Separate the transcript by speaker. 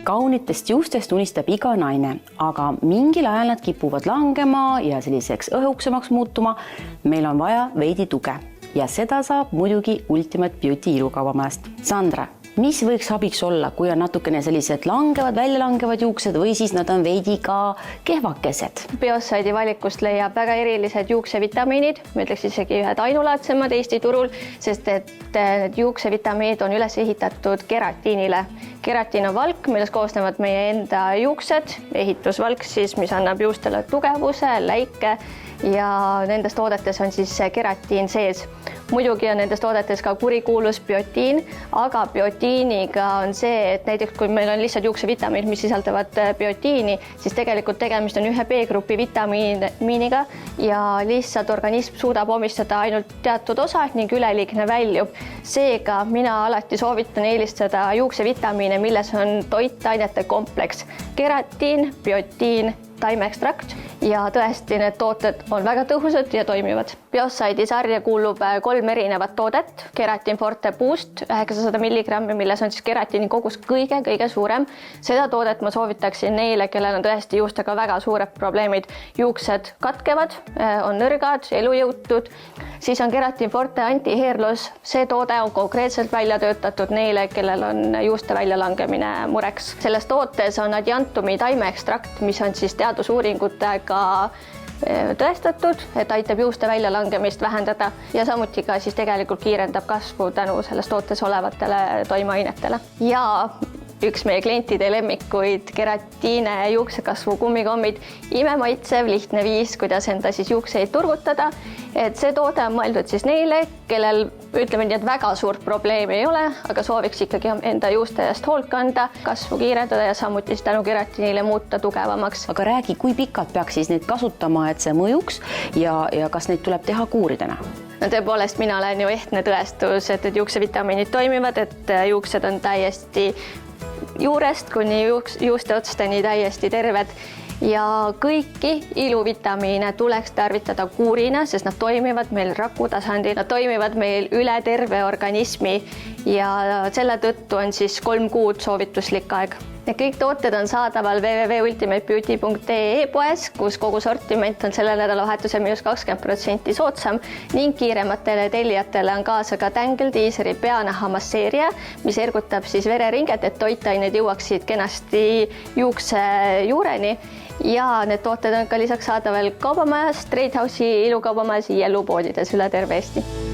Speaker 1: Kaunitest juustest unistab iga naine, aga mingil ajal nad kipuvad langema ja selliseks õhuksemaks muutuma. Meil on vaja veidi tuge ja seda saab muidugi Ultimate Beauty ilukaubamajast. Sandra, mis võiks abiks olla, kui on natukene sellised välja langevad juuksed või siis nad on veidi ka kehvakesed?
Speaker 2: Biosside'i valikust leiab väga erilised juuksevitamiinid, ma ütleks isegi ühed ainulaadsemad Eesti turul, sest et need juuksevitamiinid on üles ehitatud keratiinile. Keratiin on valk, milles koosnevad meie enda juuksed, ehitusvalk siis, mis annab juustele tugevuse, läike ja nendes toodetes on siis keratiin sees. Muidugi on nendes toodetes ka kurikuulus biotiin, aga biotiiniga on see, et näiteks kui meil on lihtsalt juuksevitamiinid, mis sisaldavad biotiini, siis tegelikult tegemist on ühe B-grupi vitamiiniga ja lihtsalt organism suudab omistada ainult teatud osa ning üleliigne väljub. Seega mina alati soovitan eelistada juuksevitamiine, milles on toitainete kompleks. Keratiin, biotiin, taimeekstrakt ja tõesti need tooted on väga tõhusad ja toimivad. Bioside'i sarja kuulub 3 erinevat toodet. Keratin Forte Boost 900 mg, milles on siis keratiini kogus kõige suurem. Seda toodet ma soovitaksin neile, kellel on tõesti juustega väga suured probleemid. Juuksed katkevad, on nõrgad, elujõutud. Siis on Keratin Forte Anti-Hair Loss. See toode on konkreetselt välja töötatud neile, kellel on juuste väljalangemine mureks. Selles tootes on adiantumi taimeekstrakt, mis on siis teadusuuringutega tõestatud, et aitab juuste väljalangemist vähendada ja samuti ka siis tegelikult kiirendab kasvu tänu selles tootes olevatele toimeainetele. Ja üks meie klientide lemmikuid keratiine juuksekasvu kummikommid, imemaitsev, lihtne viis, kuidas enda siis juukseid turgutada. Et see toode on mõeldud siis neile, kellel ütleme nii, et väga suurt probleemi ei ole, aga sooviks ikkagi enda juuste eest hoolt kanda, kasvu kiirendada ja samuti tänu keratiinile muuta tugevamaks.
Speaker 1: Aga räägi, kui pikalt peaks siis neid kasutama, et see mõjuks ja kas neid tuleb teha kuuridena?
Speaker 2: No tõepoolest, mina olen ju ehtne tõestus, et juuksevitamiinid toimivad, et juuksed on täiesti juurest kuni juuste otsteni täiesti terved ja kõiki iluvitamiine tuleks tarvitada kuurina, sest nad toimivad meil raku tasandil, nad toimivad meil üle terve organismi ja selle tõttu on siis 3 kuud soovituslik aeg. Ja kõik tooted on saadaval www.ultimatebeauty.ee poes, kus kogu sortiment on selle nädalavahetusel minus 20% soodsam ning kiirematele tellijatele on kaasa ka Tangle Teaseri peanaha masseerija, mis ergutab siis vereringet, et toitained jõuaksid kenasti juukse juureni. Ja need tooted on ka lisaks saadaval kaubamajas, Trade House'i ilukaubamajas ja elupoodides üle terve Eesti.